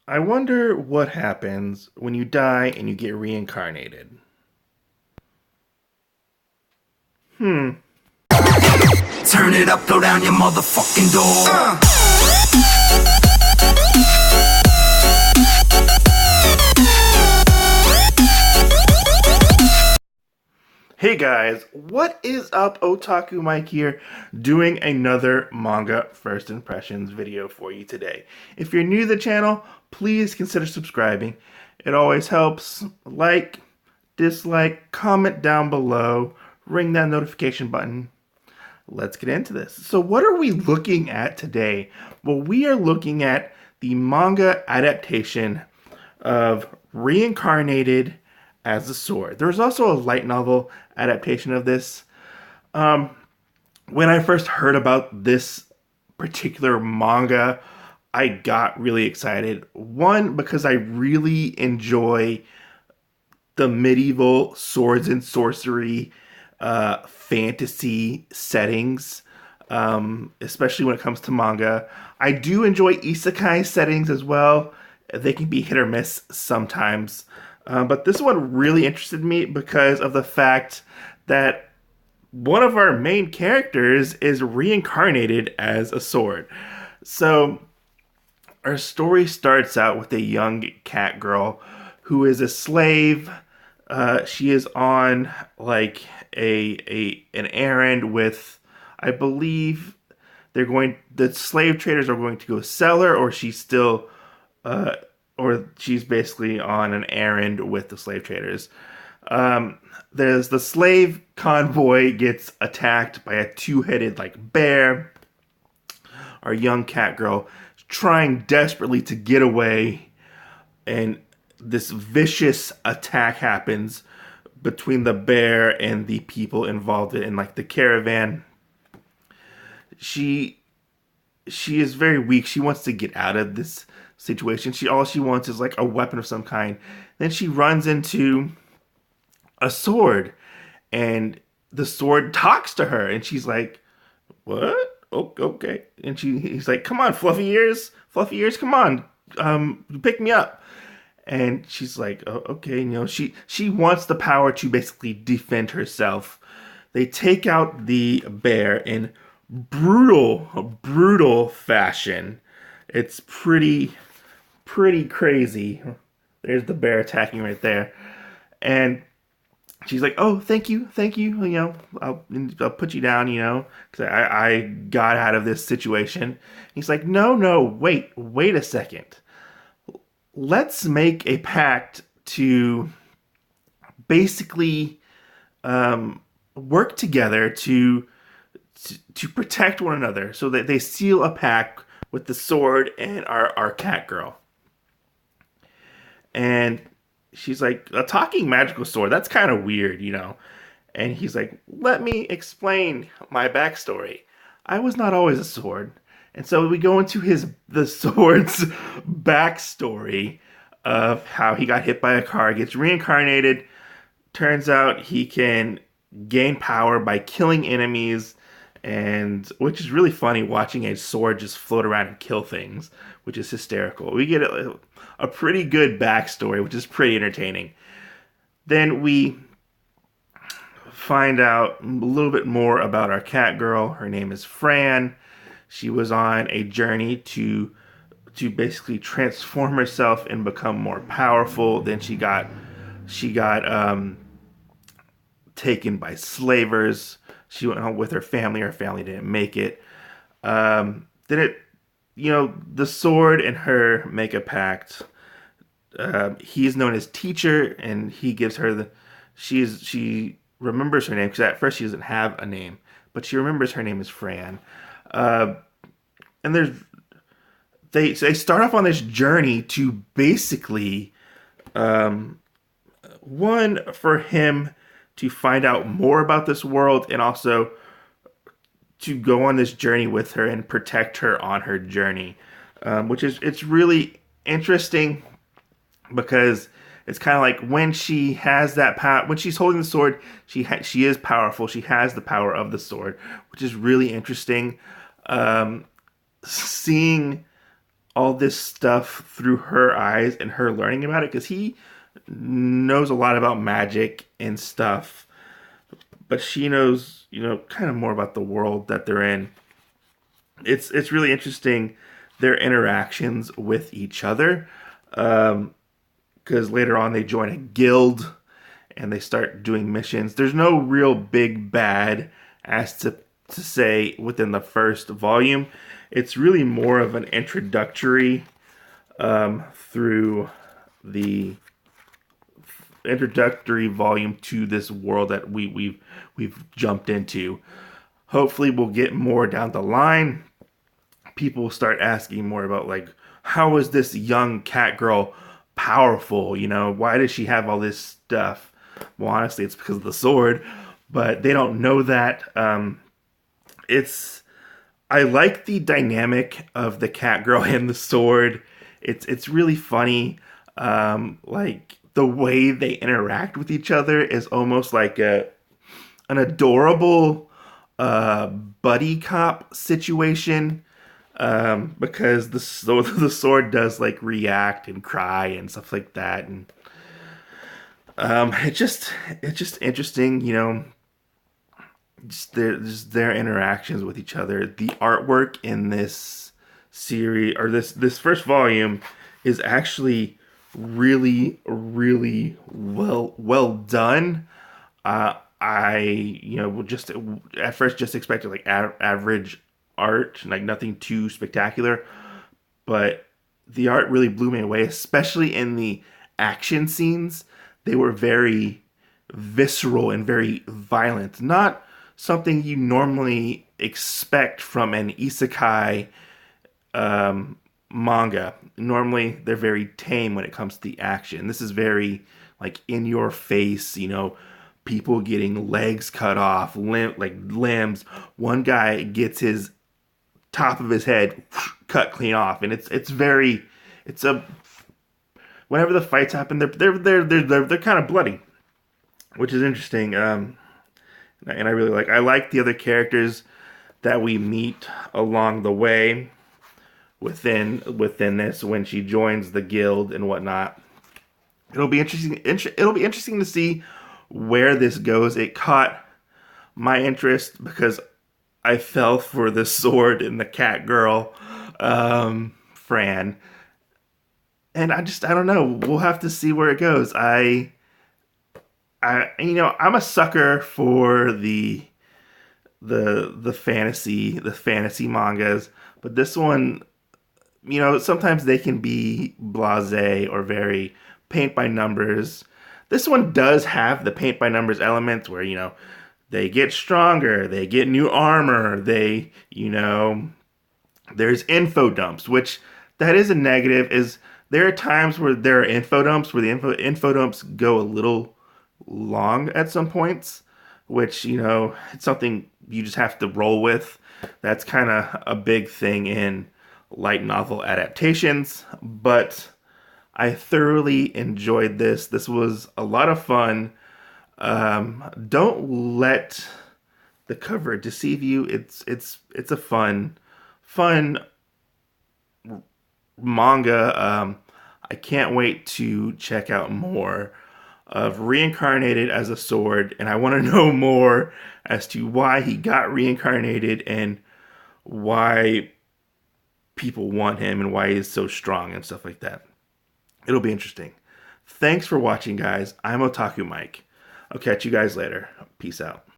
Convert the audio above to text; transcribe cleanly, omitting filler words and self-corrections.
I wonder what happens when you die and you get reincarnated. Hmm. Turn it up, throw down your motherfucking door. Hey guys, what is up? Otaku Mike here, doing another manga first impressions video for you today. If you're new to the channel, please consider subscribing. It always helps. Like, dislike, comment down below, ring that notification button. Let's get into this. So, what are we looking at today? Well, we are looking at the manga adaptation of Reincarnated as a Sword. There's also a light novel adaptation of this. When I first heard about this particular manga, I got really excited. One, because I really enjoy the medieval swords and sorcery fantasy settings, especially when it comes to manga. I do enjoy isekai settings as well. They can be hit or miss sometimes. But this one really interested me because of the fact that one of our main characters is reincarnated as a sword. So our story starts out with a young cat girl who is a slave. She is on like a an errand with, I believe the slave traders are going to go sell her, or she's still uh, or she's basically on an errand with the slave traders. Um, there's the slave convoy gets attacked by a two-headed like bear. Our young cat girl is trying desperately to get away, and this vicious attack happens between the bear and the people involved in like the caravan. She she is very weak. She wants to get out of this situation. She wants is like a weapon of some kind. Then she runs into a sword, and the sword talks to her, and she's like, "What? Oh, okay." And he's like, "Come on, fluffy ears, come on, pick me up." And she's like, "Oh, okay." She wants the power to basically defend herself. They take out the bear in brutal fashion. It's pretty crazy. There's the bear attacking right there, and she's like, "Oh, thank you. I'll put you down. Because I got out of this situation." He's like, "No, wait a second. Let's make a pact to basically work together to protect one another." So that they seal a pact with the sword and our cat girl. And she's like, "A talking magical sword? That's kind of weird. And he's like, "Let me explain my backstory. I was not always a sword." And so we go into the sword's backstory of how he got hit by a car, gets reincarnated. Turns out he can gain power by killing enemies, and which is really funny watching a sword just float around and kill things, which is hysterical. We get a pretty good backstory, which is pretty entertaining. Then we find out a little bit more about our cat girl. Her name is Fran. She was on a journey to basically transform herself and become more powerful. Then she got taken by slavers. She went home with her family. Her family didn't make it. Then the sword and her make a pact. He's known as teacher, and he gives her she remembers her name because at first she doesn't have a name, but she remembers her name is Fran. Uh, and they start off on this journey to basically one, for him to find out more about this world, and also to go on this journey with her and protect her on her journey, which is it's really interesting because it's kind of like when she has that power, when she's holding the sword, she is powerful. She has the power of the sword, which is really interesting. Seeing all this stuff through her eyes and her learning about it because he knows a lot about magic and stuff, but she knows, kind of more about the world that they're in. It's really interesting their interactions with each other because later on they join a guild and they start doing missions. There's no real big bad as to say within the first volume. It's really more of an introductory through the introductory volume to this world that we've jumped into. Hopefully, we'll get more down the line. People will start asking more about like, how is this young cat girl powerful? Why does she have all this stuff? Well, honestly, it's because of the sword, but they don't know that. It's I like the dynamic of the cat girl and the sword. It's really funny. Like the way they interact with each other is almost like an adorable buddy cop situation. Because the sword does like react and cry and stuff like that, and it's just interesting, just their interactions with each other. The artwork in this series or this first volume is actually really well done. I just at first just expected like average art, like nothing too spectacular, but the art really blew me away, especially in the action scenes. They were very visceral and very violent. Not something you normally expect from an isekai manga. Normally, they're very tame when it comes to the action. This is very like in your face, people getting legs cut off, limbs. One guy gets his top of his head cut clean off, and it's a whenever the fights happen, they're kind of bloody, which is interesting. And I like the other characters that we meet along the way within this when she joins the guild and whatnot. It'll be interesting. It'll be interesting to see where this goes. It caught my interest because I fell for the sword and the cat girl, Fran, and I don't know. We'll have to see where it goes. I'm a sucker for the fantasy mangas, but this one, sometimes they can be blasé or very paint by numbers. This one does have the paint by numbers elements where, they get stronger, they get new armor, there's info dumps, which that is a negative. Is there are times where there are info dumps where the info dumps go a little long at some points, which, it's something you just have to roll with. That's kind of a big thing in light novel adaptations, but I thoroughly enjoyed this. This was a lot of fun. Don't let the cover deceive you. It's a fun manga. I can't wait to check out more of Reincarnated as a sword, and I want to know more as to why he got reincarnated and why people want him and why he's so strong and stuff like that. It'll be interesting. Thanks for watching, guys. I'm Otaku Mike. I'll catch you guys later. Peace out.